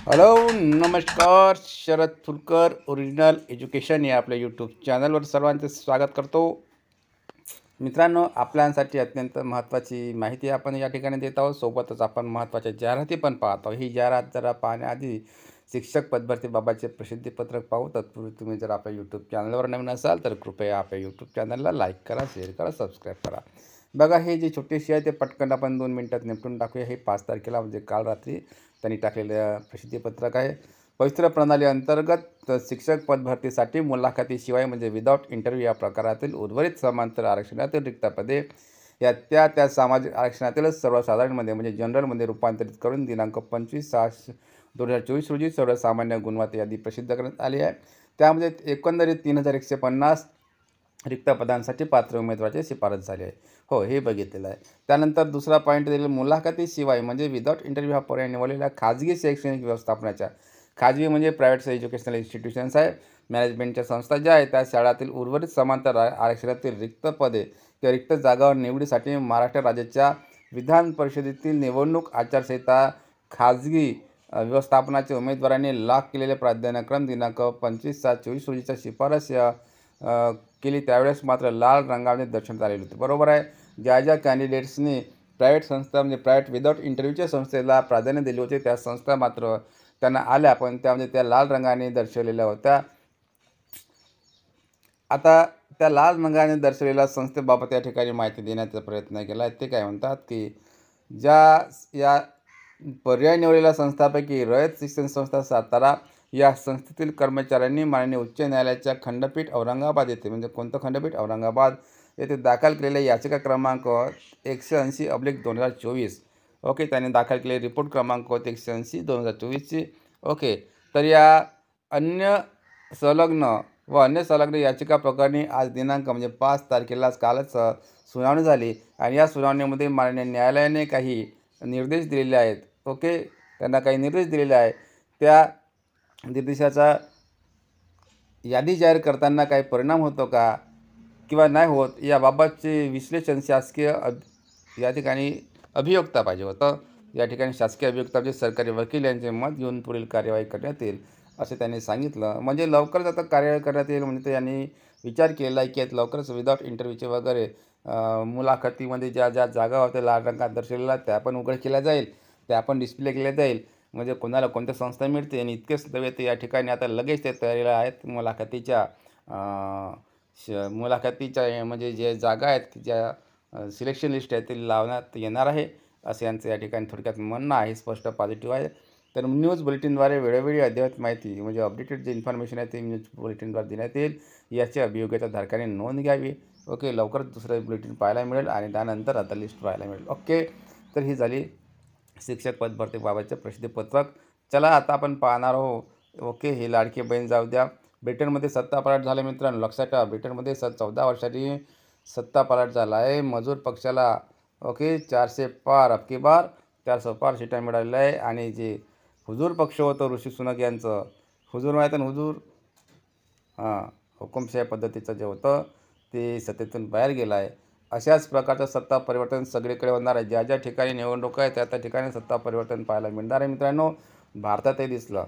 Hello, नमस्कार. Sharad Phulkar original education या आपल्या यूट्यूब चॅनलवर सर्वांचे स्वागत करतो. मित्रांनो, आपल्यासाठी अत्यंत महत्त्वाची माहिती आपण या ठिकाणी देत आहोत. सोबतच आपण महत्त्वाच्या जाहिराती पण पाहत आहोत. ही जाहिरात जरा पाहण्याआधी शिक्षक पदभरतीबाबतचे प्रसिद्धीपत्रक पाहू. तत्पूर्वी तुम्ही जर आपल्या यूट्यूब चॅनलवर नवीन असाल तर कृपया आपल्या यूट्यूब चॅनलला लाईक करा, शेअर करा, सबस्क्राईब करा. बघा, हे जे छोटीशी आहे ते पटकन आपण 2 मिनिटात निपटून टाकूया. हे 5 तारखेला म्हणजे काल रात्री त्यांनी टाकलेलं प्रसिद्धीपत्रक आहे. पवित्र प्रणाली अंतर्गत शिक्षक पदभरतीसाठी मुलाखतीशिवाय म्हणजे विदाऊट इंटरव्ह्यू या प्रकारातील उर्वरित समांतर आरक्षणातील रिक्त पदे या त्या सामाजिक आरक्षणातीलच सर्वसाधारणमध्ये म्हणजे जनरलमध्ये रूपांतरित करून दिनांक 25/6/2024 रोजी सर्वसामान्य गुणवत्ता यादी प्रसिद्ध करण्यात आली आहे. त्यामध्ये एकंदरीत 3150 रिक्त पदांसाठी पात्र उमेदवाराची शिफारस झाली आहे. हो, हे बघितलेलं आहे. त्यानंतर दुसरा पॉईंट दिलेला मुलाखतीशिवाय म्हणजे विदाऊट इंटरव्ह्यू हा पर्याय निवडलेल्या खाजगी शैक्षणिक व्यवस्थापनाच्या खाजगी म्हणजे प्रायव्हेट एज्युकेशनल इन्स्टिट्यूशन्स आहे, मॅनेजमेंटच्या संस्था ज्या आहेत त्या शाळातील उर्वरित समांतर आरक्षणातील रिक्त पदे किंवा रिक्त जागावर निवडीसाठी महाराष्ट्र राज्याच्या विधान परिषदेतील निवडणूक आचारसंहिता खाजगी व्यवस्थापनाच्या उमेदवारांनी लॉक केलेले प्राधान्यक्रम दिनांक 25/7/24 रोजीच्या शिफारस केली त्यावेळेस मात्र लाल रंगाने दर्शवण्यात आलेली होती. बरोबर आहे. ज्या कॅन्डिडेट्सनी प्रायव्हेट संस्था म्हणजे प्रायव्हेट विदाऊट इंटरव्ह्यूच्या संस्थेला प्राधान्य दिले होते त्या संस्था मात्र त्यांना आल्या, पण त्यामध्ये त्या लाल रंगाने दर्शवलेल्या होत्या. आता त्या लाल रंगाने दर्शवलेल्या संस्थेबाबत या ठिकाणी माहिती देण्याचा प्रयत्न केला आहे. ते काय म्हणतात की या पर्याय निवडलेल्या संस्थांपैकी रयत शिक्षण संस्था सातारा या संस्थेतील कर्मचाऱ्यांनी माननीय उच्च न्यायालयाच्या खंडपीठ औरंगाबाद येथे म्हणजे कोणतं खंडपीठ औरंगाबाद येथे दाखल केलेल्या याचिका क्रमांक 180/2024 ओके, त्याने दाखल केलेले रिपोर्ट क्रमांक होते 180/2024ची ओके. तर या अन्य संलग्न याचिका प्रकरणी आज दिनांक म्हणजे 5 तारखेला कालच सुनावणी झाली आणि या सुनावणीमध्ये माननीय न्यायालयाने काही निर्देश दिलेले आहेत. ओके, त्यांना काही निर्देश दिलेले आहे. त्या निर्देशाचा यादी जाहीर करताना काही परिणाम होतो का किंवा नाही होत याबाबतचे विश्लेषण शासकीय या ठिकाणी अभियोक्ता पाहिजे होतं. या ठिकाणी शासकीय अभियोक्ता म्हणजे सरकारी वकील यांचे मत घेऊन पुढील कार्यवाही करण्यात येईल असे त्यांनी सांगितलं. म्हणजे लवकरच आता कार्यवाही करण्यात येईल म्हणजे त्यांनी विचार केलेला आहे की लवकरच विदाऊट इंटरव्ह्यूचे वगैरे मुलाखतीमध्ये ज्या जागा होत्या लाल रंगात दर्शवलेल्या त्या पण उघड केल्या जाईल, त्या पण डिस्प्ले केल्या जाईल. म्हणजे कोणाला कोणत्या संस्था मिळते आणि इतकेच नव्हे ते या ठिकाणी आता लगेच ते तयारीला आहेत मुलाखतीच्या म्हणजे जे जागा आहेत ज्या सिलेक्शन लिस्ट आहे ते लावण्यात येणार आहे असं यांचं या ठिकाणी थोडक्यात म्हणणं आहे. स्पष्ट पॉझिटिव्ह आहे. तर न्यूज बुलेटिनद्वारे वेळोवेळी अद्ययावत माहिती म्हणजे अपडेटेड जे इन्फॉर्मेशन आहे ते न्यूज बुलेटिनद्वारे देण्यात येईल. याची अभियोग्यताधारकांनी नोंद घ्यावी. ओके, लवकरच दुसरं बुलेटिन पाहायला मिळेल आणि त्यानंतर आता लिस्ट पाहायला मिळेल. ओके, तर ही झाली शिक्षक पदभरतीबाबतचे प्रसिद्धीपत्रक. चला आता आपण पाहणार आहोत. ओके, ही लाडकी बहीण जाऊ द्या. ब्रिटनमध्ये सत्तापालट झाले मित्रांनो, लक्षात ठेवा. ब्रिटनमध्ये 14 वर्षांनी सत्तापालट झाला आहे. मजूर पक्षाला ओके 400 पार अबकी बार 400 पार सीटा मिळालेल्या आहे आणि जे हुजूर पक्ष होतं ऋषी सुनक यांचं, हुजूर माहीत आहे ना, हुजूर हुकुमशाही पद्धतीचं जे होतं ते सत्तेतून बाहेर गेलं आहे. अशाच प्रकारचं सत्ता परिवर्तन सगळीकडे होणार आहे. ज्या ठिकाणी निवडणूक आहे त्या ठिकाणी सत्ता परिवर्तन पाहायला मिळणार आहे मित्रांनो. भारतातही दिसलं.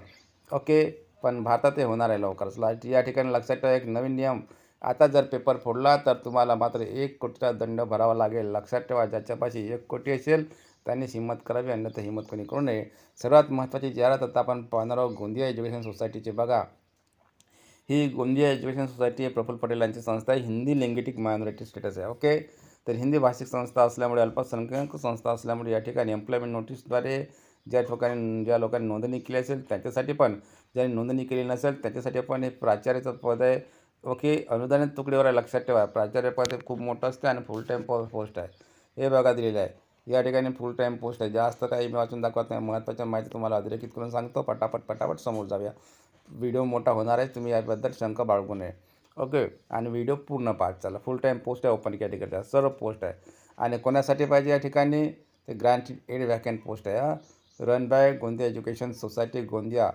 ओके, पण भारतातही होणार आहे लवकरच. या ठिकाणी लक्षात ठेवा एक नवीन नियम. आता जर पेपर फोडला तर तुम्हाला मात्र 1 कोटीचा दंड भरावा लागेल. लक्षात ठेवा, ज्याच्यापाशी 1 कोटी असेल त्यांनी हिंमत करावी, अन्यथा हिंमत कोणी करू नये. सर्वात महत्त्वाची जाहिरात आता आपण पाहणार आहोत गोंदिया एज्युकेशन सोसायटीची. बघा, ही गोंदिया एज्युकेशन सोसायटी प्रफुल्ल पटेल यांची संस्था आहे. हिंदी लिंग्विस्टिक मायनॉरिटी स्टेटस आहे. ओके, तर हिंदी भाषिक संस्था असल्यामुळे अल्पसंख्याक संस्था असल्यामुळे या ठिकाणी एम्प्लॉयमेंट नोटीसद्वारे ज्या लोकांनी नोंदणी केली असेल त्याच्यासाठी पण, ज्यांनी नोंदणी केली नसेल त्याच्यासाठी पण हे प्राचार्याचं पद आहे. ओके, अनुदानित तुकडीवर आहे. लक्षात ठेवा, प्राचार्य पद हे खूप मोठं असते आणि फुल टाईम पोस्ट आहे. हे बघा दिलेलं आहे. या ठिकाणी फुल टाईम पोस्ट आहे. जास्त काही मी वाचून दाखवत नाही. महत्त्वाच्या माहिती तुम्हाला अधोरेखित करून सांगतो. पटापट समोर जाऊया. व्हिडिओ मोठा होणार आहे, तुम्ही याबद्दल शंका बाळगू नये. ओके, आणि व्हिडिओ पूर्ण पाहत चला. फुल टाईम पोस्ट आहे, ओपन कॅटेगरी आहे, सर्व पोस्ट आहे. आणि कोणासाठी पाहिजे या ठिकाणी ते ग्रँटेड एड व्हॅकंट पोस्ट आहे. Run by Gondia education society Gondia.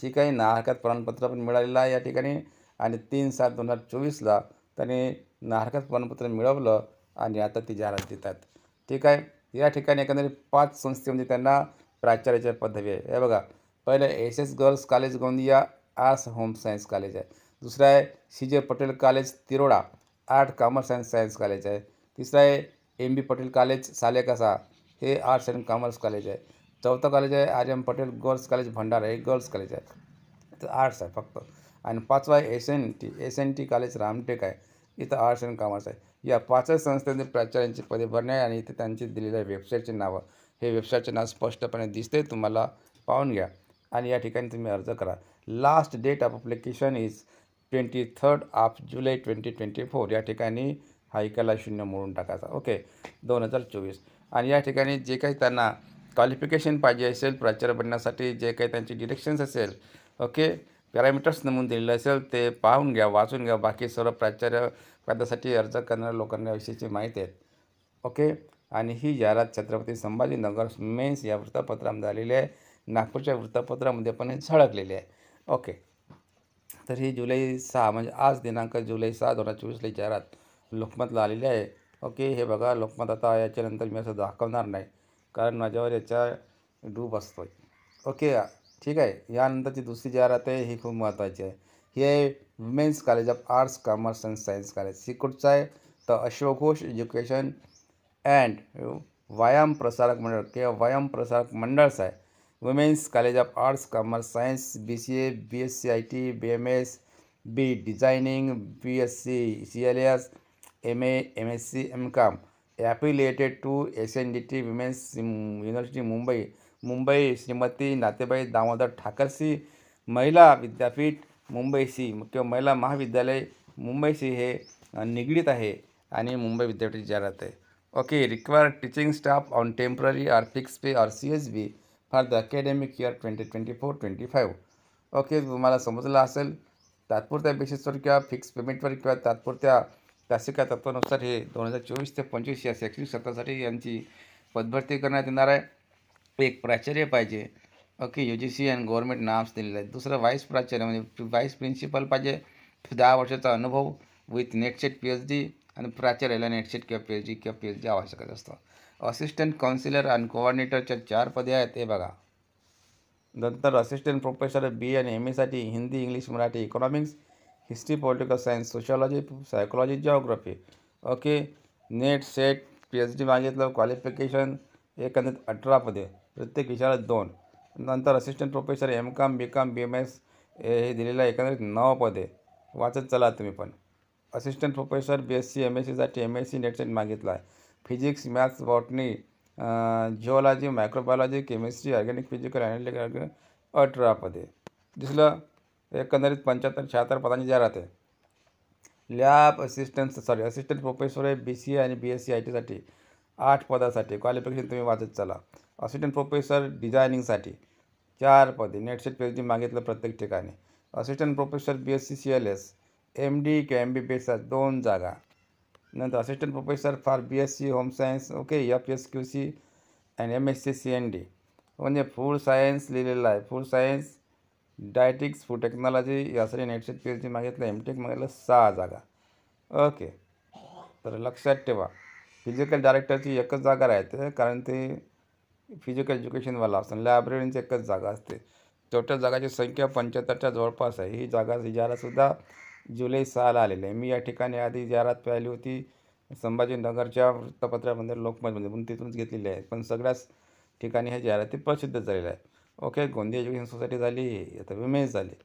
ठीक आहे. नाहरकत प्रमाणपत्र पण मिळालेलं आहे या ठिकाणी आणि 3/7/2024ला त्याने नाहरकत प्रमाणपत्र मिळवलं आणि आता ती जाहिरात देतात. ठीक आहे. या ठिकाणी एकंदरीत 5 संस्थेमध्ये त्यांना प्राचार्याची पदवी आहे. हे बघा, पहिलं SS girls college Gondia, arts home science college आहे. दुसरं आहे CJ Patel college Tiroda, art commerce and science college आहे. तिसरं आहे MB पटेल कॉलेज सालेकसा, हे आर्ट्स अँड कॉमर्स कॉलेज आहे. चौथं कॉलेज आहे RM Patel girls college Bhandara, हे गर्ल्स कॉलेज आहे, इथं आर्ट्स आहे फक्त. आणि पाचवा आहे SNT कॉलेज रामटेक आहे, इथं आर्ट्स अँड कॉमर्स आहे. या पाचही संस्थांचे प्राचार्यांची पदे भरणे आणि इथे त्यांची दिलेल्या वेबसाईटचे नावं, हे वेबसाईटचे नाव स्पष्टपणे दिसते, तुम्हाला पाहून घ्या आणि या ठिकाणी तुम्ही अर्ज करा. Last date of application is 23 जुलै 2024. या ठिकाणी हा इकाला 0 मोडून टाकायचा. ओके, 2024. आणि या ठिकाणी जे काही त्यांना क्वालिफिकेशन पाहिजे असेल प्राचार्य बनण्यासाठी, जे काही त्यांची डिरेक्शन्स असेल, ओके, पॅरामीटर्स नमून दिलेलं असेल ते पाहून घ्या, वाचून घ्या. बाकी सर्व प्राचार्य पदासाठी अर्ज करणाऱ्या लोकांविषयीची माहिती आहे. ओके, आणि ही जाहिरात छत्रपती संभाजीनगर मेन्स या वृत्तपत्रामध्ये आलेली आहे. नागपूरच्या वृत्तपत्रामध्ये पण हे झळकलेले आहे. ओके, तर ही जुलै 6 म्हणजे आज दिनांक जुलै 6, 2024ला जाहिरात लोकमतला आलेली आहे. ओके, हे बघा लोकमत. आता याच्यानंतर मी असं दाखवणार नाही कारण माझ्यावर याचा डूब असतो. ओके, ठीक आहे. यानंतरची दुसरी जाहिरात आहे, ही खूप महत्त्वाची आहे. ही आहे women's college of arts commerce and science college. ही कुठचं आहे तर अशोक घोष एज्युकेशन अँड व्यायाम प्रसारक मंडळ किंवा व्यायाम प्रसारक मंडळच आहे. Women's college of arts commerce science, BCA, BSc IT, BMS, designing, BSc CLS, MA, MSc, MCOM, affiliated to SNDT women's university Mumbai, Shrimati Nathibai Damodar Thackersey महिला विद्यापीठ मुंबईशी किंवा महिला महाविद्यालय मुंबईशी हे निगडीत आहे आणि मुंबई विद्यापीठाची जाहिरात आहे. Okay, require teaching staff on temporary or fix pay or CSB for the academic year 2024-25. Okay, तुम्हाला समजलं असेल. तात्पुरत्या बेसिसवर किंवा फिक्स पेमेंटवर किंवा तात्पुरत्या तासिका तत्वानुसार हे 2024 ते 25 या शैक्षणिक सत्रासाठी यांची पदभरती करण्यात येणार आहे. एक प्राचार्य पाहिजे. ओके, UGC आणि गव्हर्नमेंट नाम्स दिलेले आहेत. दुसरं व्हाईस प्राचार्य म्हणजे व्हाईस प्रिन्सिपल पाहिजे, 10 वर्षाचा अनुभव विथ नेटसेट PhD, आणि प्राचार्याला नेटसेट किंवा PhD आवश्यक असतं. असिस्टंट काउन्सिलर आणि कोऑर्डिनेटरच्या 4 पदे आहेत, हे बघा. नंतर असिस्टंट प्रोफेसर BA आणि MAसाठी Hindi, English, Marathi, economics, history, political science, sociology, psychology, geography. Okay, net set PhD मागितलं. क्वालिफिकेशन एकंदरीत 18 पदे, प्रत्येक विषयाला 2. नंतर assistant professor MCOM, BCOM, BMS हे दिलेलं आहे, एकंदरीत 9 पदे. वाचत चला तुम्ही पण. Assistant professor BSc MScसाठी MSc NET SET मागितला आहे. Physics, maths, botany, geology, microbiology, chemistry, organic, physical, analytical 18 पदे. दिसलं, एकंदरीत 75-76 पदांची जाहिरात आहे. असिस्टंट प्रोफेसर आहे BCA आणि BSc IT साठी 8 पदासाठी. क्वालिफिकेशन तुम्ही वाचत चला. असिस्टंट प्रोफेसर डिझायनिंगसाठी 4 पदे, नेटसेट PhD मागितलं प्रत्येक ठिकाणी. Assistant professor BSc CLS, MD किंवा MBBS 2 जागा. नंतर assistant professor for BSc home science, okay, FSQC आणि MSc CND म्हणजे फूड सायन्स लिहिलेलं आहे. Food science, dietetics, food technology यासाठी नेटसेट PhD मागितलं. MTech मागितलं 6 जागा. ओके, तर लक्षात ठेवा, फिजिकल डायरेक्टरची एकच जागा राहते कारण ते फिजिकल एज्युकेशनवाला असतं. लायब्ररीची एकच जागा असते. टोटल जागाची संख्या 75च्या जवळपास आहे. ही जाहिरातसुद्धा जुलै 6ला आलेली आहे. मी या ठिकाणी आधी जाहिरात पाहिली होती संभाजीनगरच्या वृत्तपत्रामध्ये, लोकमतमध्ये, पण तिथूनच घेतलेली आहे. पण सगळ्याच ठिकाणी ह्या जाहिराती प्रसिद्ध झालेल्या आहे. ओके, गोंदिया एज्युकेशन सोसायटी झाली, आता विमेन्स झाली.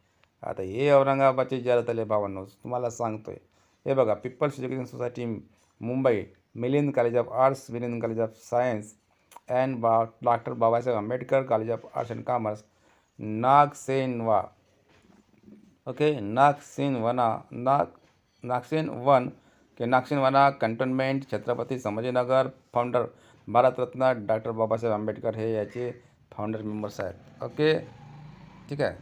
आता हे औरंगाबादची जाहिरात आली भावांनो, तुम्हाला सांगतो आहे. हे बघा, people's education society Mumbai, Milind college of arts, Milind college of science and doctor Babasaheb Ambedkar college of arts and commerce, Nagsenvan. Okay, नागसेनवाना cantonment, Chhatrapati Sambhajinagar. Founder Bharat Ratna doctor Babasaheb Ambedkar हे याचे फाउंडर मेंबर्स आहेत. ओके, ठीक आहे.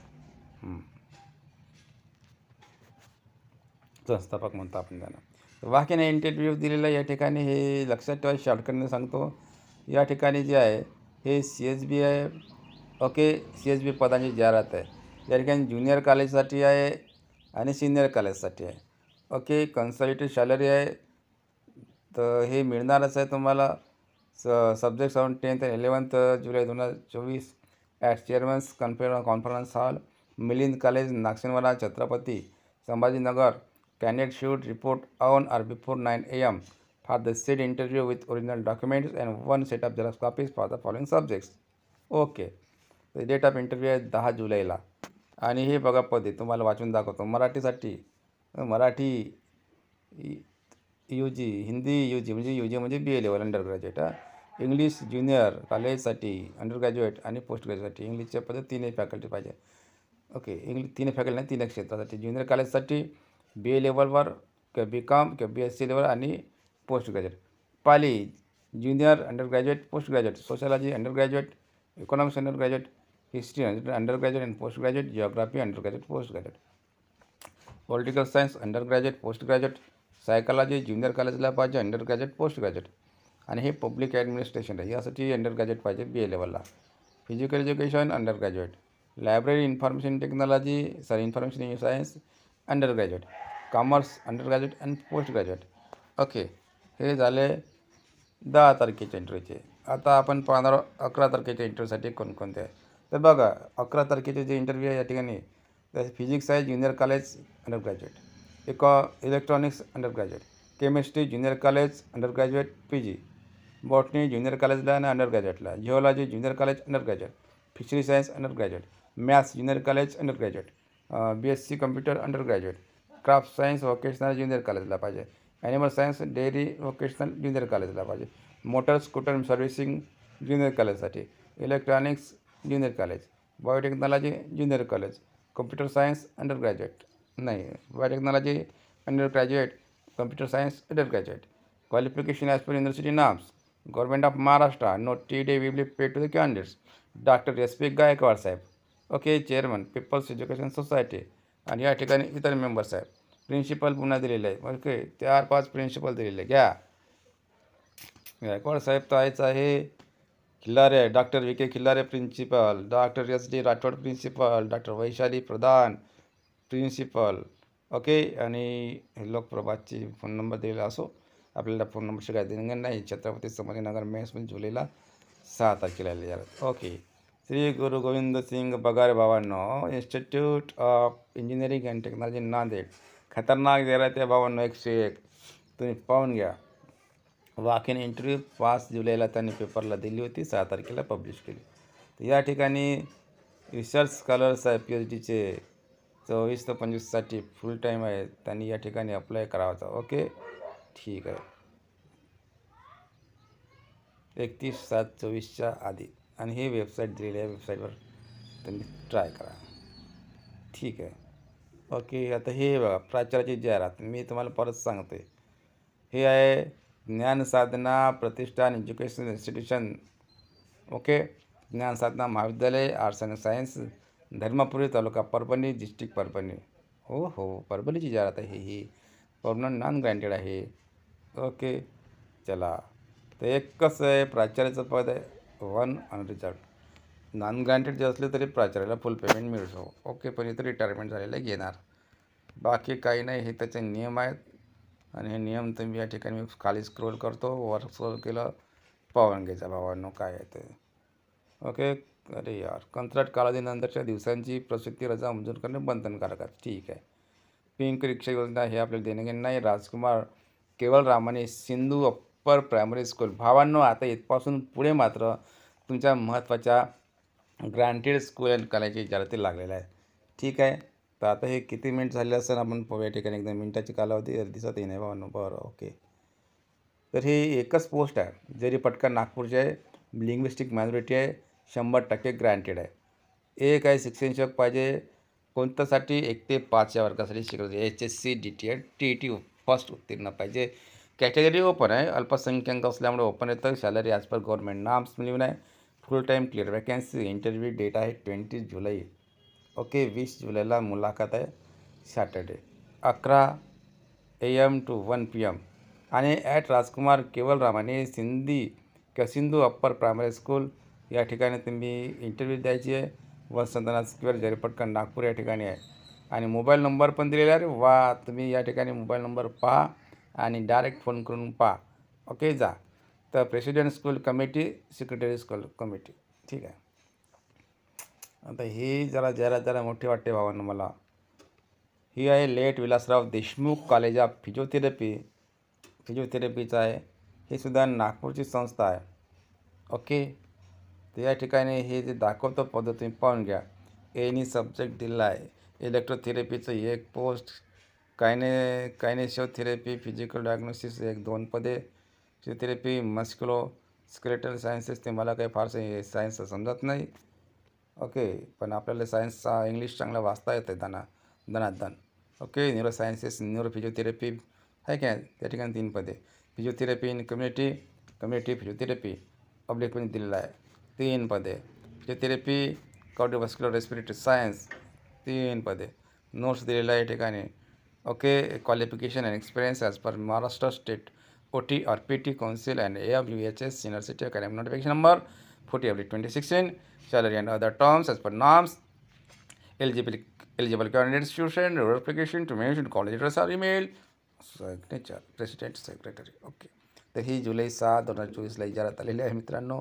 संस्थापक म्हणतो आपण त्यांना. वाक्याने इंटरव्ह्यू दिलेला या ठिकाणी, हे लक्षात ठेवा, शॉर्टकटने सांगतो. या ठिकाणी जे आहे हे CSB आहे. ओके, CSB पदांची जाहिरात आहे. या ठिकाणी ज्युनियर कॉलेजसाठी आहे आणि सिनियर कॉलेजसाठी आहे. ओके, कन्सल्टेड सॅलरी आहे, तर हे मिळणारच आहे तुम्हाला. सब्जेक्ट 10th आणि 11th जुलै 2024 at chairman's conference hall, Milind college, नागशेनवाला, Chhatrapati Sambhajinagar. Candidate should report on or before 9 a.m. for the said interview with original documents and one set of Xerox copies for the following subjects. Okay. Date of interview आहे 10 जुलैला. आणि हे बघा पदे तुम्हाला वाचून दाखवतो. मराठीसाठी Marathi U G, Hindi U G म्हणजे B A level undergraduate. English junior कॉलेजसाठी अंडर ग्रॅज्युएट आणि पोस्ट ग्रॅज्युएटसाठी इंग्लिशच्या पद्धत 3 फॅकल्टी पाहिजे. ओके. इंग्लिश 3 फॅकल्टी नाही, 3 क्षेत्रासाठी. ज्युनियर कॉलेजसाठी बी ए लेवलवर किंवा बी कॉम किंवा बी एस सी लेवल आणि post graduate. Pali junior under graduate, post graduate. Sociology under graduate, economics under graduate, history under graduate and post graduate, geography under graduate, post graduate. Political science under graduate, post graduate. Psychology junior कॉलेजला पाहिजे, under graduate, post graduate. आणि हे public administration आहे, यासाठी under graduate पाहिजे बी ए लेवलला. Physical education under graduate. Library information technology information science under graduate. Commerce under graduate and post graduate. Okay. हे झाले 10 तारखेच्या इंटरव्ह्यूचे. आता आपण पाहणार 11 तारखेच्या इंटरव्ह्यूसाठी कोणकोणते आहे. तर बघा 11 तारखेचे जे इंटरव्ह्यू आहे या ठिकाणी फिजिक्स आहे junior college undergraduate, electronics undergraduate, chemistry junior college undergraduate P G, botany junior कॉलेजला आणि अंडर ग्रॅज्युएटला, geology junior college undergraduate, fishery science under graduate, maths junior college undergraduate, B S C computer undergraduate, craft science vocational junior कॉलेजला पाहिजे, animal science dairy vocational junior कॉलेजला पाहिजे, motor scooter servicing junior कॉलेजसाठी, electronics junior college, biotechnology junior college, computer science under graduate नाही, biotechnology under graduate, computer science under graduate. Qualification as per university norms. Government of Maharashtra. No T will be paid to the candidates. Doctor S P Gaikwad साहेब. Okay. Chairman peoples education society. आणि या ठिकाणी इतर members आहेत. Principal पुन्हा दिलेले आहे. Okay. 4-5 principal दिलेले घ्या. गायकवाड साहेब तर आहेच आहे. Khillare doctor V K Khillare principal, doctor S D Rathod principal, doctor Vaishali Pradhan principal. Okay. आणि लोकप्रभाची फोन नंबर दिलेला असो. आपल्याला फोन नंबर शिकायला देणं नाही. छत्रपती संभाजीनगर मेन्स जुलैला 6 तारखेला आले. ओके. श्री गुरु गोविंद सिंग बगारे भावांनो, institute of engineering and technology Nanded. खतरनाक जरा त्या भावांनो 101 तुम्ही पाहून घ्या. वाकिन इंटरव्ह्यू 5 जुलैला त्यांनी पेपरला दिली होती, 6 तारखेला पब्लिश केली. तर या ठिकाणी रिसर्च स्कॉलर्स आहे पी एच डीचे 24 ते 25साठी फुल टाईम आहे. त्यांनी या ठिकाणी अप्लाय करावाचा. ओके. ठीक आहे. 31/7/24च्या आधी. आणि ही वेबसाईट दिलेली आहे, वेबसाईटवर तुम्ही ट्राय करा. ठीक आहे. ओके. आता हे बघा प्राचार्याची जाहिरात मी तुम्हाला परत सांगते. हे आहे Dnyansadhana Pratishthan education institution. Okay. Dnyansadhana Mahavidyalaya arts and science, Dharmapuri taluka Parbhani, district Parbhani. हो परभणीची जाहिरात आहे ही. परमनंट नॉन ग्रँटेड आहे. ओके. चला. तर एक कसं आहे प्राचार्याचं पद आहे 1 अनरिजर्व्ड. नॉन ग्रँटेड जे असले तरी प्राचार्याला फुल पेमेंट मिळतो. ओके. पण इथं रिटायरमेंट झालेलं घेणार. बाकी काही नाही. हे त्याचे नियम आहेत. आणि हे नियम तुम्ही या ठिकाणी मी खाली स्क्रोल करतो, वर स्क्रोल केलं पाहून घ्यायचा भावांनो काय आहे ते. ओके. अरे यार. कंत्राट कालावधीनंतरच्या दिवसांची प्रसूती रजा मंजूर करणे बंधनकारक आहे. ठीक आहे. पिंक रिक्षा योजना हे आपल्याला देणे घेणे नाही. राजकुमार केवळ रामाने सिंधू अप्पर प्रायमरी स्कूल. भावांनो आता इथपासून पुढे मात्र तुमच्या महत्त्वाच्या ग्रँटेड स्कूल अँड कॉलेजची जाहिराती लागलेल्या आहे. ठीक आहे. तर आता हे किती मिनिट झाले असेल आपण या ठिकाणी एकदम मिनिटाची कालावधी दिसत नाही भावांनो. बरं. ओके. तर ही एकच पोस्ट आहे. जरी पटकन नागपूरची आहे, लिंग्विस्टिक मायनॉरिटी आहे, 100% ग्रँटेड आहे. एक आहे शिक्षण शिक्षक पाहिजे. कोणत्यासाठी 1 ते 5 या वर्गासाठी शिकवते. HSC DTED TET फर्स्ट उत्तीर्ण पाहिजे. कॅटेगरी ओपन आहे. अल्पसंख्याक असल्यामुळे ओपन येतं. Salary as per government norms लिहून आहे. Full time clear vacancy. Interview date आहे 20 जुलै. ओके. 20 जुलैला मुलाखत आहे. Saturday 11 AM to 1 PM. आणि ॲट राजकुमार केवल रामाने सिंधू अप्पर प्रायमरी स्कूल या ठिकाणी तुम्ही इंटरव्ह्यू द्यायची आहे. वसंतनाथ स्क्वेअर जरीपटकन नागपूर या ठिकाणी आहे. आणि मोबाईल नंबर पण दिलेला आहे. वा तुम्ही या ठिकाणी मोबाईल नंबर पहा आणि डायरेक्ट फोन करून पहा. ओके. जा. तर president school committee, secretary school committee. ठीक आहे. आता ही जरा मोठी वाटते भावांना मला. ही आहे late Vilasrao Deshmukh college of फिजिओथेरपीचं आहे. ही सुद्धा नागपूरची संस्था आहे. ओके. तर या ठिकाणी हे जे दाखवतो पद्धत तुम्ही पाहून घ्या. एनी सब्जेक्ट दिला आहे. इलेक्ट्रोथेरपीचं एक पोस्ट, कायनेशिओथेरपी, फिजिकल डायग्नोसिस 1-2 पदे, फिजिओथेरपी, मस्क्युलो स्केलेटल सायन्सेस. ते मला काही फारसं हे सायन्स समजत नाही. ओके. पण आपल्याला सायन्सचा इंग्लिश चांगला वाचता येतं दनादन. Okay. Neuro sciences, neuro physiotherapy आहे काय त्या ठिकाणी 3 पदे. फिजिओथेरपी इन कम्युनिटी फिजिओथेरपी पब्लिकमध्ये दिलेला आहे 3 पदे. फिजिओथेरपी कार्डिओव्हास्क्युलर रेस्पिरेटरी सायन्स 3 पदे. नोट्स दिलेला आहे या ठिकाणी. Okay. Qualification and experience as per Maharashtra state OT or PT Council and AWHS University Academic Notification Number 40/2016. Salary and other terms as per norms. Eligible candidate institution application to mention college address or email. Signature president secretary. Okay. तर ही जुलै 7, 2024ला इजारात आलेली आहे मित्रांनो.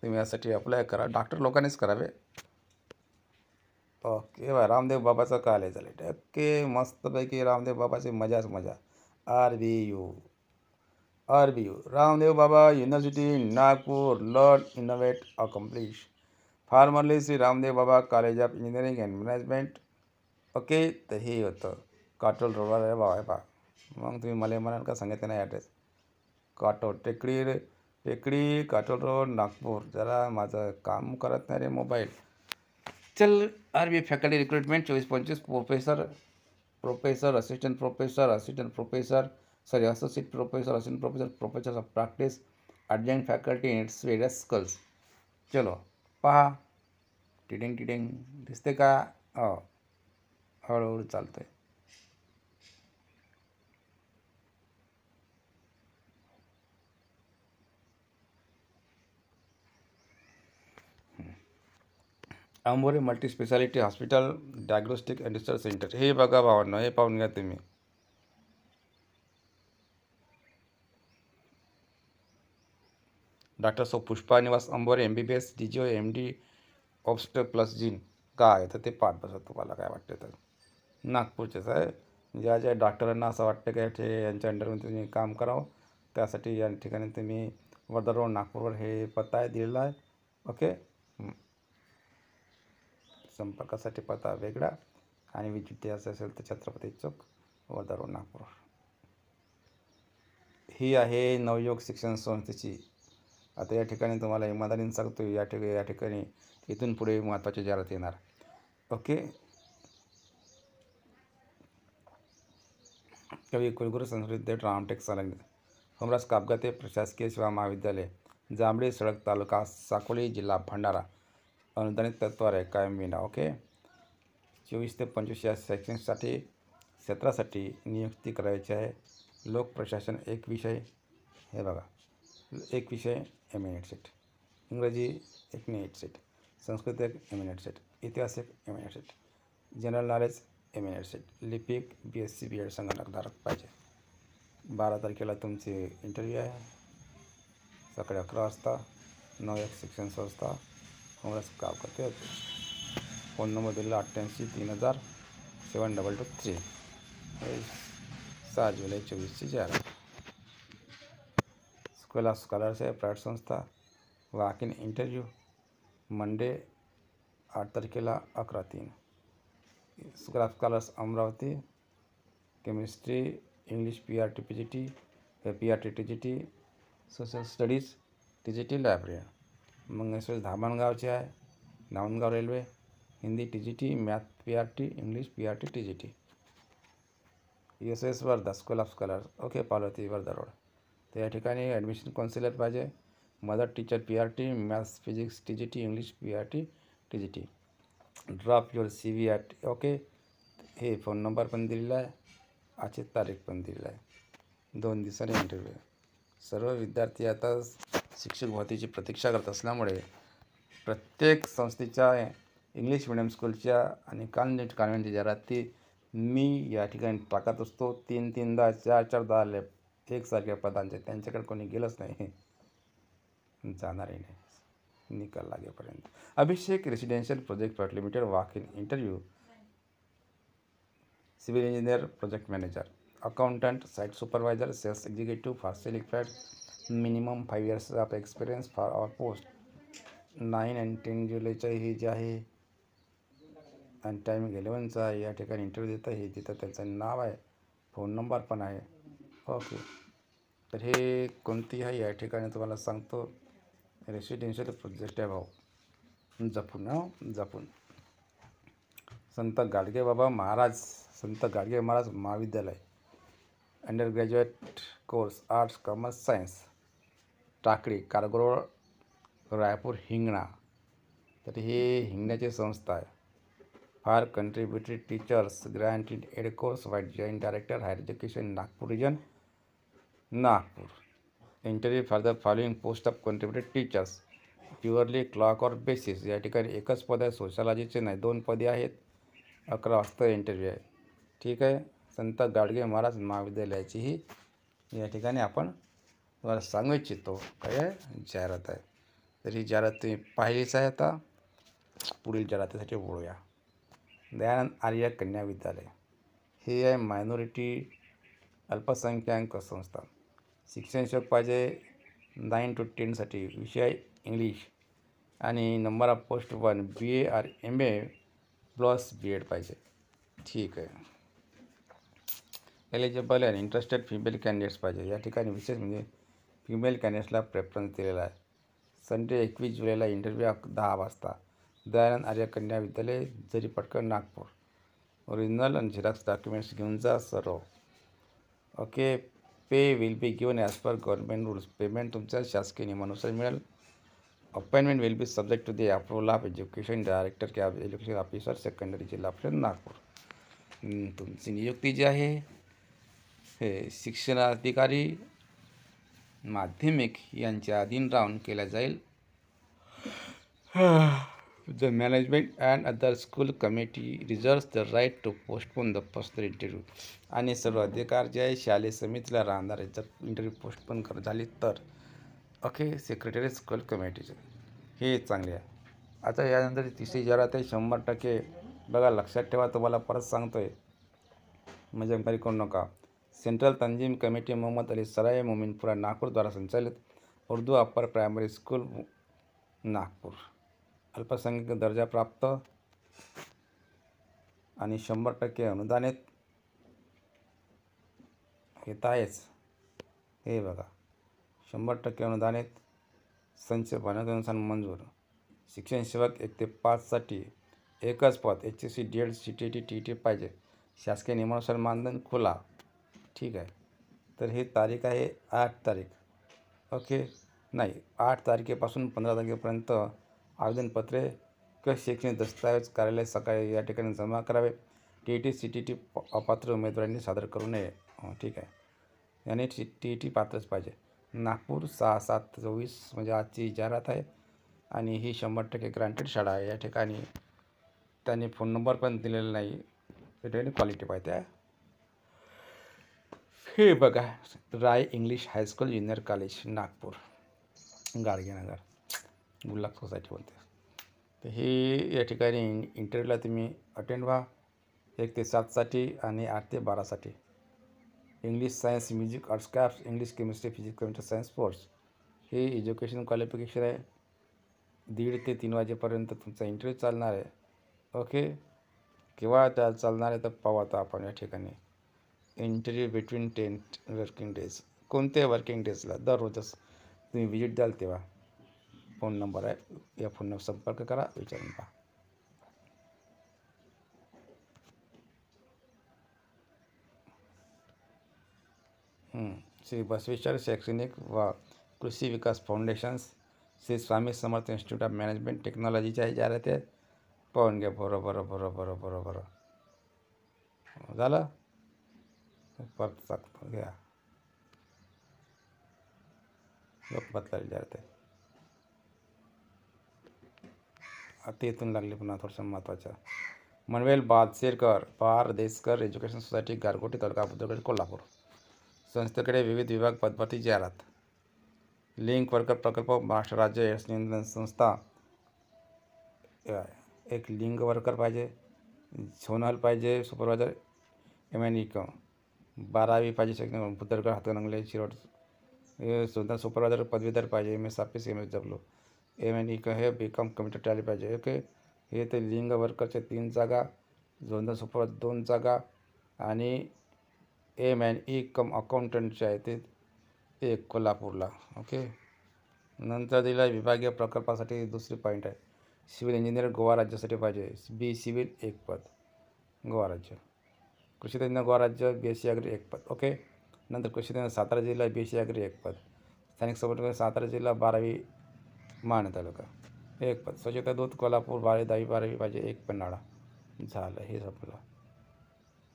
तुम्ही यासाठी apply करा. Doctor लोकांनीच करावे. Okay. Ramdev बाबाचं कॉलेज आले. ओके. मस्तपैकी रामदेव बाबाची मजाच मजा. RBU Ramdev Baba university Nagpur. Learn, innovate, accomplish. Formerly Shri Ramdev Baba college of engineering and management. Okay. तर हे होतं काटोल रोडवर आहे बा. मग तुम्ही मला म्हणाल का सांगितलं नाही ॲड्रेस. टेकडी काटोल रोड नागपूर. जरा माझं काम करत नाही रे मोबाईल. चल. RBU faculty recruitment 24-25. Professor, assistant professor, associate professor, assistant professor, professors of practice, adjunct faculty in its various schools. चलो पहा. टिडिंग दिसते का? हो. हळूहळू चालतंय. Ambore multi speciality hospital diagnostic and research centre. हे बघा भावांनो, हे पाहून घ्या तुम्ही. Doctor Pushpa Niwas Ambore MBBS DGO MD obst plus gyn. काय आहे तर ते पाहत बसा. तुम्हाला काय वाटतं तर नागपूरचेच आहे. ज्या डॉक्टरांना असं वाटतं की ते यांच्या अंडरमध्ये तुम्ही काम करावं, त्यासाठी या ठिकाणी तुम्ही वर्धा रोड नागपूरवर हे पत्ता आहे दिलेला आहे. ओके. संपर्कासाठी पत्ता वेगळा आणि विजिट असं असेल तर छत्रपती चौक, वर्धा रोड नागपूर. ही आहे नवयोग शिक्षण संस्थेची. आता या ठिकाणी तुम्हाला इमानदारीने सांगतो, या ठिकाणी इथून पुढे महत्त्वाची जाहिरात येणार. ओके. कवी कुलगुरू संस्कृत देव रामटेक सांगली. हमराज कापगते प्रशासकीय सेवा महाविद्यालय, जांभळी सडक, तालुका साकोली, जिल्हा भंडारा. अनुदानित तत्वावर आहे, कायम विना. ओके. 24 ते 25 या शैक्षणिकसाठी क्षेत्रासाठी नियुक्ती करायची आहे. लोकप्रशासन 1 विषय. हे बघा, 1 विषय MA सेट. इंग्रजी 1 net set. Sanskrit 1 MA set. इतिहास 1 MA set. General knowledge MA set. लिपिक BSc BEd संगणकधारक पाहिजे. 12 तारखेला तुमची इंटरव्ह्यू आहे. सकाळी 11 वाजता. नवयोग शिक्षण संस्था, हमराज कापगते होते. फोन नंबर दिला 88 3000 7223. 6 जुलै 24ची जाहिरात. स्कूल ऑफ स्कॉलर्स आहे, प्रायव्हेट संस्था. वॉक इन इंटरव्ह्यू मंडे 8 तारखेला 11-3. School of scholars Amravati. Chemistry, English PRT PGT, PRT TGT, social studies TGT library. Mangeshwar धामणगावचे आहे, Nandgaon railway. Hindi TGT, math PRT, English PRT TGT. SS Wardha school of scholars. Okay. Parvati Wardha road. तर या ठिकाणी admission counsellor पाहिजे. Mother teacher PRT, maths physics TGT, English PRT TGT. Drop your CV at. Okay. हे phone number पण दिलेला आहे, आजची तारीख पण दिलेली आहे. 2 दिवसांनी इंटरव्ह्यू. सर्व विद्यार्थी आता शिक्षक भरतीची प्रतीक्षा करत असल्यामुळे प्रत्येक संस्थेच्या इंग्लिश मिडियम स्कूलच्या आणि कॉन्व्हेंटच्या जाहिराती मी या ठिकाणी टाकत असतो. 3-3दा 4-4दा एकसारख्या पदांचे. त्यांच्याकडे कोणी गेलंच नाही, जाणारही नाही. निकाल लागेपर्यंत. Abhishek residential project private limited walk in interview. Civil engineer, project manager, accountant, site supervisor, sales executive for selling flat, minimum 5 years of experience for our post. 9 and 10 जुलैचं हे जे आहे आणि टायमिंग 11चा या ठिकाणी इंटरव्ह्यू देतं. हे तिथं त्यांचं नाव आहे, फोन नंबर पण आहे. ओके, तर हे कोणती आहे या ठिकाणी तुम्हाला सांगतो. रेसिडेन्शियल प्रोजेक्ट आहे भाऊ, जपून. संत Gadgebaba Maharaj Mahavidyalaya, under graduate course arts, commerce, science, Takli, Kargol, Raipur, Hingna. तर हे हिंगण्याची संस्था आहे. For contributory teachers granted aid course vide joint director higher education Nagpur region, Nagpur. Interview for the following post of contributory teachers, purely clock hour basis. या ठिकाणी एकच पद आहे, सोशलॉजीचे नाही, 2 पदे आहेत. 11 वाजता इंटरव्ह्यू आहे. ठीक आहे. संत गाडगे महाराज महाविद्यालयाची ही या ठिकाणी आपण तुम्हाला सांगू इच्छितो काय आहे, जाहिरात आहे. तर ही जाहिरात तुम्ही पाहिलीच आहे. आता पुढील जाहिरातीसाठी बोलूया. दयानंद आर्य कन्या विद्यालय, हे आहे मायनॉरिटी अल्पसंख्याक संस्था. शिक्षण शिक्षक पाहिजे 9 to 10साठी. विषय इंग्लिश आणि number of post 1, BA or MA plus BEd पाहिजे. ठीक आहे. Eligible and interested female candidates पाहिजे. या ठिकाणी विशेष म्हणजे फिमेल कॅन्डिडेट्सला प्रेफरन्स दिलेला आहे. संडे 21 जुलैला इंटरव्ह्यू 10 वाजता. दयानंद आर्य कन्या विद्यालय, जरीपटकन, नागपूर. ओरिजिनल आणि झेरॉक्स डॉक्युमेंट्स घेऊन जा सर्व. Okay. Pay will be given as per government rules. Payment तुमच्या शासकीय नियमानुसार मिळेल. Appointment will be subject to the approval of education director के education officer, secondary, Zilla Parishad, Nagpur. तुमची नियुक्ती जी आहे हे शिक्षणाधिकारी माध्यमिक यांच्या अधीन राहून केल्या जाईल. The management and other school committee reserves the right to postpone the personal interview. आणि सर्व अधिकार जे आहे शालेय समितीला राहणार आहे. जर इंटरव्ह्यू पोस्टपोन झाली तर. ओके. सेक्रेटरी स्कूल कमिटीचे हे चांगले आहे. आता यानंतर तिसरी जाहिरात आहे 100%. बघा, लक्षात ठेवा, तुम्हाला परत सांगतो आहे, मजाकबारी करू नका. सेंट्रल तंजीम कमेटी मोहम्मद अली सराय, मोमिनपुरा, नागपूर द्वारा संचालित. Urdu upper primary school, Nagpur. अल्पसंख्याक दर्जा प्राप्त आणि 100% अनुदानित. हे तर आहेच. हे बघा, 100% अनुदानित. संच बनवण्यानुसार मंजूर. शिक्षण सेवक 1 ते 5साठी एकच पद. HSC, DED, CTET, TET पाहिजे. शासकीय नियमानुसार मानधन खुला. ठीक आहे. तर ही तारीख आहे 8 तारीख. ओके. नाही, 8 तारखेपासून 15 तारखेपर्यंत आवेदनपत्रे किंवा शैक्षणिक दस्तावेज कार्यालय सकाळी या ठिकाणी जमा करावे. TET, CTET अपात्र उमेदवारांनी सादर करू नये. ठीक आहे. याने TET पात्रच पाहिजे. नागपूर 6/7/24 म्हणजे आजची जाहिरात आहे. आणि ही 100% ग्रांटेड शाळा आहे. या ठिकाणी त्यांनी फोन नंबर पण दिलेला नाही. त्या ठिकाणी क्वालिटी पाहिजे. हे बघा, Rai English high school junior college, Nagpur, Gadgenagar, Gullak society बोलते. तर हे या ठिकाणी इंटरव्ह्यूला तुम्ही अटेंड व्हा. 1 ते 7साठी आणि 8 ते 12साठी. English, science, music, arts, crafts, English, chemistry, physics, computer science, sports. हे एज्युकेशन क्वालिफिकेशन आहे. 1:30 ते 3 वाजेपर्यंत तुमचा इंटरव्ह्यू चालणार आहे. ओके. केव्हा त्या चालणार आहे तर पाहू आता आपण या ठिकाणी. Interview between 10 working days. कोणत्या वर्किंग डेजला? दररोजच तुम्ही विजिट द्याल तेव्हा. फोन नंबर आहे, या फोनवर संपर्क करा, विचारून पहा. श्री बसवेश्वर शैक्षणिक व कृषी विकास foundations, Shri Swami Samarth institute of management टेक्नॉलॉजीच्या जाहिरात आहे. पाहून घ्या. बरोबर झालं. परत सांगतो घ्या. लोकमतला जाहिरात आहे. आता इथून लागले पुन्हा थोडंसं महत्त्वाचं. मनवेल बादशेरकर, पारदेशकर एज्युकेशन सोसायटी, गारगोटी, तालुका बुद्रुक, कोल्हापूर. संस्थेकडे विविध विभाग पदभरती जाहिरात. लिंक वर्कर प्रकल्प महाराष्ट्र राज्य एड्स नियंत्रण संस्था, एक लिंक वर्कर पाहिजे, सोनल पाहिजे, सुपरवायझर MNE 12वी पाहिजे, शैक्षणिक भुदरगड हातकणंगले शिरोड सुद्धा सुपरवायझर पदवीधर पाहिजे, MS ऑफिस MSW MNE हे BCom कम्प्युटर टॅली पाहिजे. ओके, हे ते लिंक वर्करचे 3 जागा, झोनल सुपरवायझर 2 जागा आणि MNE अकाउंटंटचे आहे ते 1 कोल्हापूरला. ओके, नंतर दिला विभागीय प्रकल्पासाठी दुसरी पॉईंट आहे, सिव्हिल इंजिनियर गोवा राज्यासाठी पाहिजे, B सिव्हिल 1 पद गोवा राज्य, कृषीतज्ञ गोवा राज्य BSc ॲग्री 1 पद. ओके, नंतर कृषीतज्ञ सातारा जिल्हा BSc ॲग्री 1 पद, स्थानिक संपर्क सातारा जिल्हा 12वी माण तालुका 1 पद, स्वच्छता दूत कोल्हापूर 10वी-12वी पाहिजे 1 पन्हाळा. झालं, हे संपलं.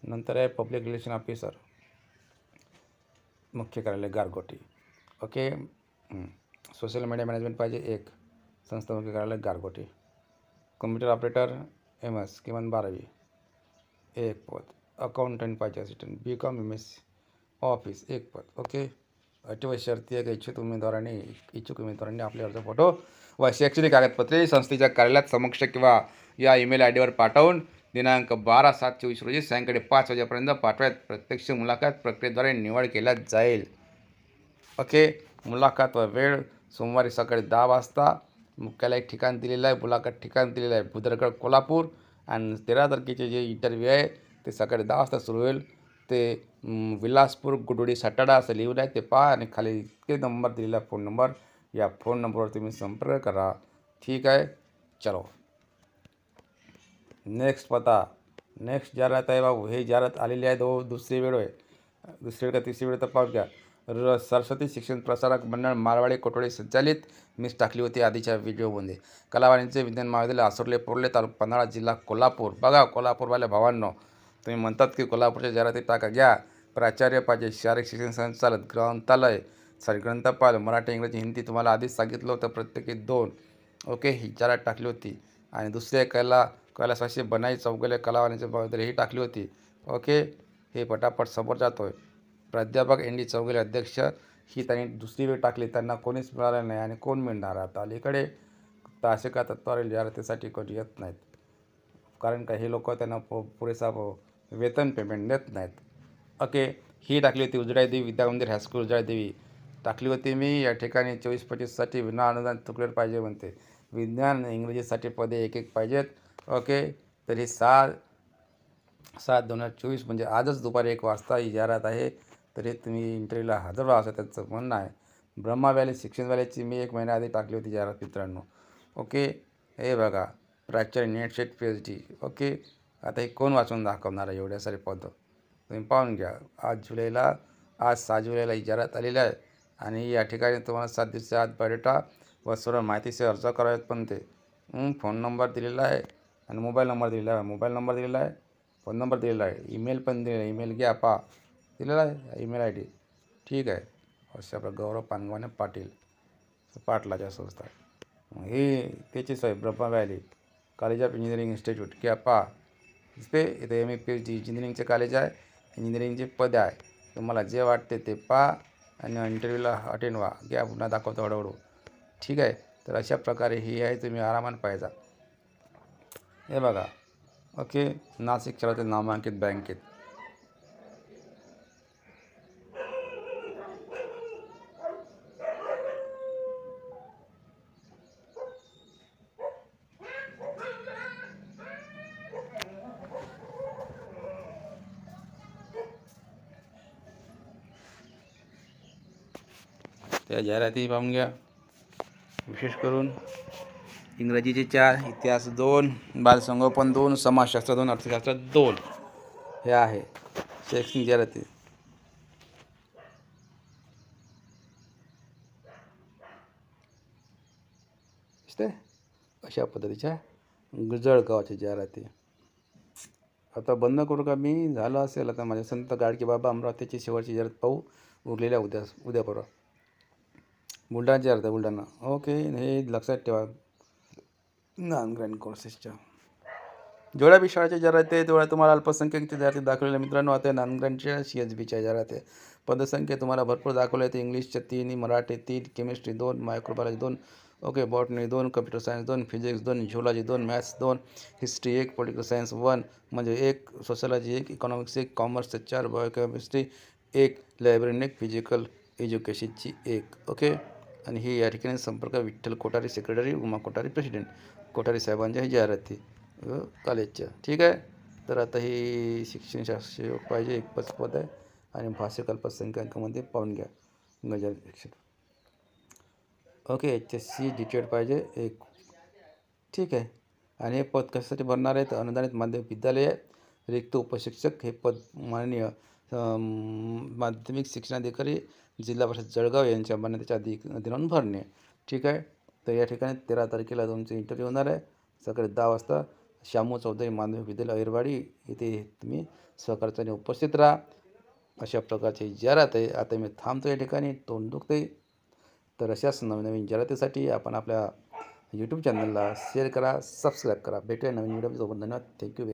नंतर आहे पब्लिक रिलेशन ऑफिसर मुख्य कार्यालय गारगोटी. ओके, सोशल मीडिया मॅनेजमेंट पाहिजे 1, संस्था मुख्य कार्यालय गारगोटी. कम्प्युटर ऑपरेटर MS किमान 12वी 1 पद, अकाउंटंट पाहिजे असिस्टंट BCom MS ऑफिस 1 पद. ओके, अटी व शर्ती आहे की इच्छुक उमेदवारांनी आपले अर्ज फोटो व शैक्षणिक कागदपत्रे संस्थेच्या कार्यालयात समक्ष किंवा या ईमेल ID वर पाठवून दिनांक 12/7/24 रोजी सायंकाळी 5 वाजेपर्यंत पाठवायत. प्रत्यक्ष मुलाखत प्रक्रियेद्वारे निवड केल्या जाईल. ओके, मुलाखत व वेळ सोमवारी सकाळी 10 वाजता. मुख्यालय ठिकाण दिलेलं आहे, मुलाखत ठिकाण दिलेलं आहे भुदरगड कोल्हापूर. आणि 13 तारखेचे जे इंटरव्ह्यू आहे ते सकाळी 10 वाजता सुरू होईल. ते विलासपूर गुडोडी सातारा असं लिहिलं आहे, ते पहा आणि खाली इतके नंबर दिलेला आहे, फोन नंबर, या फोन नंबरवर तुम्ही संपर्क करा. ठीक आहे, चलो नेक्स्ट पता. नेक्स्ट जाहिरात आहे बाबू, हे जाहिरात आलेली आहे, दुसरी वेळ का तिसरी वेळ तर पाहून घ्या. सरस्वती शिक्षण प्रसारक मंडळ मारवाडी कोटवाडी संचालित मीच टाकली होती आधीच्या व्हिडिओमध्ये. कला वाणिज्य विज्ञान महाविद्यालय आसुर्ले पोर्ले तालुका पन्हाळा जिल्हा कोल्हापूर. बघा कोल्हापूरवाल्या भावांनो, तुम्ही म्हणतात की कोल्हापूरच्या जाहिराती टाका, घ्या. प्राचार्य पाहिजे, शारीरिक शिक्षण संचालक, ग्रंथपाल मराठी इंग्रजी हिंदी. तुम्हाला आधीच सांगितलं होतं प्रत्येकी 2. ओके, ही जाहिरात टाकली होती. आणि दुसरे कैलासवासी बनाई चौगुले कला वाणिज्य महाविद्यालय ही टाकली होती. ओके, हे पटापट समोर जातोय. प्राध्यापक ND चौगुले अध्यक्ष, ही त्यांनी दुसरी वेळ टाकली, त्यांना कोणीच मिळालं नाही. आणि कोण मिळणार आता अलीकडे असे का तत्वावर जाहिरातीसाठी कोणी येत नाहीत, कारण का हे लोक त्यांना पुरेसा वेतन पेमेंट देत नाहीत. ओके, ही टाकली होती उजळाई देवी विद्यामंदिर हायस्कूल उजळाई देवी टाकली होती मी. या ठिकाणी 24-25साठी विना अनुदान तुकलेट पाहिजे म्हणते. विज्ञान इंग्रजीसाठी पदे 1-1 पाहिजेत. ओके, तर ही 6/7/2024 म्हणजे आजच दुपारी 1 वाजता ही जाहिरात आहे. तरी तुम्ही इंटरव्ह्यूला हजर व्हा असं त्यांचं म्हणणं आहे. ब्रह्मा व्हॅली शिक्षण व्हॅलीची मी 1 महिन्याआधी टाकली होती जाहिरात मित्रांनो. ओके, हे बघा, प्राचार्य नेट सेट PhD. ओके, आता हे कोण वाचून दाखवणार आहे एवढ्या सारे पदं, तुम्ही पाहून घ्या. आज 6 जुलैला ही जाहिरात आलेली आहे. आणि या ठिकाणी तुम्हाला 7 दिवसाच्या आत बायोडेटा व सर्व माहितीचे अर्ज करावेत. पण ते फोन नंबर दिलेला आहे आणि मोबाईल नंबर दिलेला आहे. फोन नंबर दिलेला आहे, ईमेल पण दिलेला आहे. ईमेल घ्या, पहा दिलेला आहे ईमेल ID. ठीक आहे, असे आपलं गौरव पानगावणे पाटलाच्या संस्था. ही त्याचीच आहे, Brahma valley college of engineering institute. घ्या, पहा इथे MA PhD इंजिनिअरिंगचे कॉलेज आहे, इंजिनिअरिंगचे पद आहे. तुम्हाला जे वाटते ते पहा आणि इंटरव्ह्यूला अटेंड व्हा. घ्या, पुन्हा दाखवतो हळूहळू. ठीक आहे, तर अशा प्रकारे ही आहे, तुम्ही आरामात पाहिजा. हे बघा. ओके, नाशिक शहरातील नामांकित बँकेत त्या जाहिराती पाहून घ्या. विशेष करून इंग्रजीचे 4, इतिहास 2, बालसंगोपन 2, समाजशास्त्र 2, अर्थशास्त्र 2 हे आहे शैक्षणिक जाहिराती. अशा पद्धतीच्या जळगावच्या जाहिराती. आता बंद करू का मी? झालं असेल आता. माझ्या संत गाडगे बाबा अमरावतीची शेवटची जाहिरात पाहू उरलेल्या उद्या परवा. बुलढाणा जाहिरात आहे, बुलढाणा. ओके, हे लक्षात ठेवा नॉन ग्रँड कोर्सेसच्या. जेवढ्या बी शाळेच्या जाहिराती आहे तेवढ्या तुम्हाला अल्पसंख्याकच्या जाहिराती दाखवलेल्या मित्रांनो. आता नानगरांच्या CSBच्या जाहिराती आहे. पदसंख्या तुम्हाला भरपूर दाखवल्या आहेत. इंग्लिशच्या 3, Marathi 3, chemistry 2, microbiology 2, okay, botany 2, computer science 2, physics 2, zoology 2, maths 2, history 1, political science 1 म्हणजे 1, सोशलॉजी 1, इकॉनॉमिक्स 1, कॉमर्सचे 4, बायोकेमिस्ट्री 1, लायब्ररी 1, फिजिकल एज्युकेशनची 1. ओके. आणि ही या ठिकाणी संपर्क विठ्ठल कोठारी सेक्रेटरी, उमा कोठारी प्रेसिडेंट, कोठारी साहेबांच्या ही जाहिराती कॉलेजच्या. ठीक आहे. तर आता ही शिक्षणशास्त्री पाहिजे, एक पद आहे आणि भाषिक अल्पसंख्याकामध्ये पाहून घ्या गजर शिक्षक. ओके. HSC डिटेड पाहिजे एक. ठीक आहे. आणि हे पद कशासाठी भरणार आहे तर अनुदानित माध्यमिक विद्यालय आहे. रिक्त उपशिक्षक हे पद माननीय माध्यमिक शिक्षणाधिकारी जिल्हा परिषद जळगाव यांच्या मान्यतेच्या अधीन भरणे. ठीक आहे. तर या ठिकाणी 13 तारखेला तुमचे इंटरव्ह्यू होणार आहे सकाळी 10 वाजता. शामू चौधरी माध्यमिक विद्यालय अहिरवाडी येथे तुम्ही सहकार्याने उपस्थित राहा. अशा प्रकारची जाहिरात आहे. आता मी थांबतो या ठिकाणी, तोंड दुखते. तर अशाच नवीन जाहिरातीसाठी आपण आपल्या यूट्यूब चॅनलला शेअर करा, सबस्क्राईब करा. भेटूया नवीन व्हिडिओसोबत. धन्यवाद. थँक्यू.